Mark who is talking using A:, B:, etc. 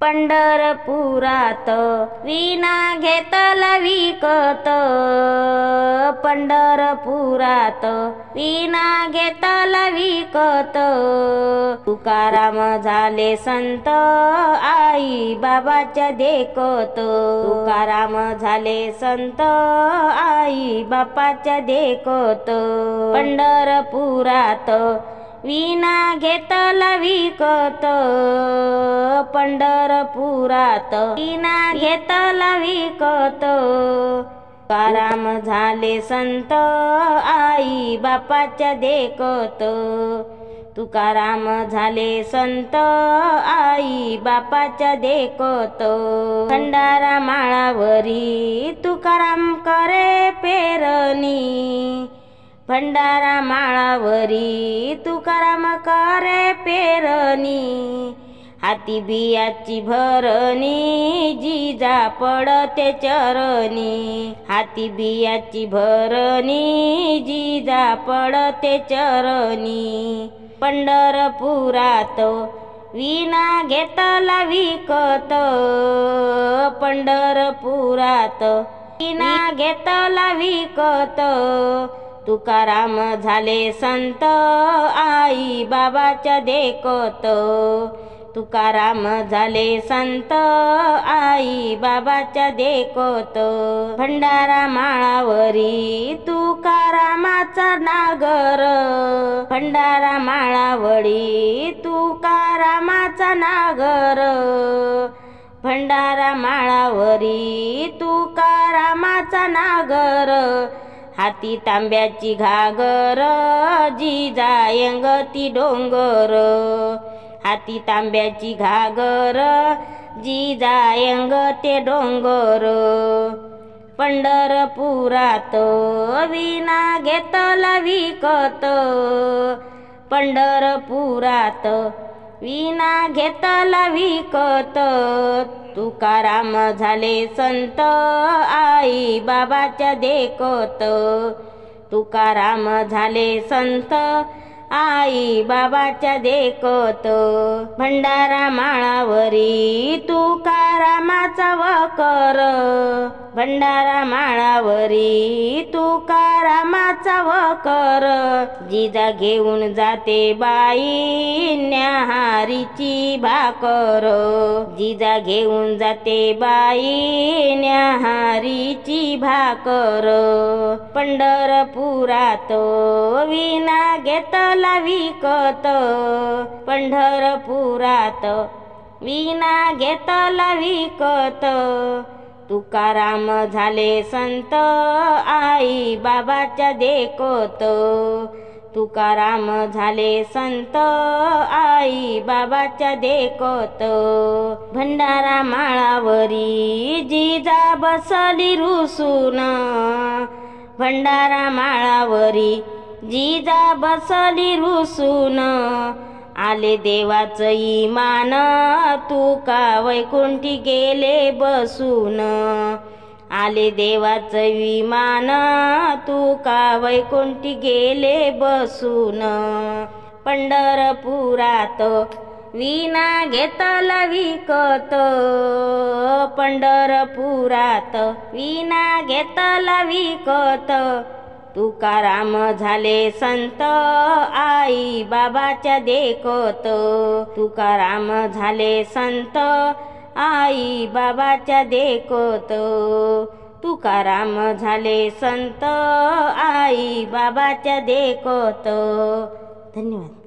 A: पंढरपुरात विना घेतला विकत, पंढरपुरात विना घेतला विकत। तुकाराम झाले संत आई बाबाच्या देखत, तुकाराम झाले संत आई बापाच्या देखत। पंढरपुरात विना घेतला विकत, पंढरपुरात विना घेतला विकत। तुकाराम झाले संत आई बापाच्या देखत, तुकाराम झाले संत आई बापाच्या देखत। भंडारा माळावरी तुकाराम करे पेरणी, भंडारा माळावरी तुकाराम करे पेरणी। हाती बियाची भरणी जिजा पडते चरणी, हाती बियाची भरणी जिजा पडते चरणी। पंढरपुरात विना घेतला विकत, पंढरपुरात विना घेतला विकत। तुकाराम झाले संत आई बाबाच्या देखत, तुकाराम झाले संत आई बाबाच्या देखत। भंडारा माळावरी तुकारामाचा नागर, भंडारा माळावरी तुकारामाचा नागर, भंडारा माळावरी तुकारामाचा नागर। हाती तांब्याची घागर जिजा यंगती डोंगर, हाती तांब्याची घागर जिजा यंगते डोंगर। पंढरपुरात विना घेतला विकत, पंढरपुरात विना घेतला विकत। तुकाराम झाले संत आई बाबाच्या देखत, तुकाराम झाले संत आई बाबाच्या देखत। भंडारा माळावरी तुकारामाचा वकर, भंडारा माळावरी तुकारामाचा वकर। जिजा घेऊन जाते बाई न्याहारीची भाकर, जिजा घेऊन जाते बाई न्याहारीची भाकर। पंढरपुरात विना घेतला विकत, पंढरपुरात विना घेतला विकत। तुकाराम झाले संत आई बाबाच्या देखत, तुकाराम झाले संत आई बाबाच्या देखत। भंडारा माळावरी जिजा बसली रुसून, भंडारा माळावरी जिजा बसली रुसून। आले देवाचं इमान तुका वैकुंठी गेले बसून, आले देवाचं विमान तुका वैकुंठी गेले बसून। पंढरपुरात विना घेतला विकत, पंढरपुरात विना घेतला विकत। तुकाराम झाले संत आई बाबाच्या देखत, तुकाराम झाले संत आई बाबाच्या देखत, तुकाराम झाले संत आई बाबाच्या देखत। धन्यवाद।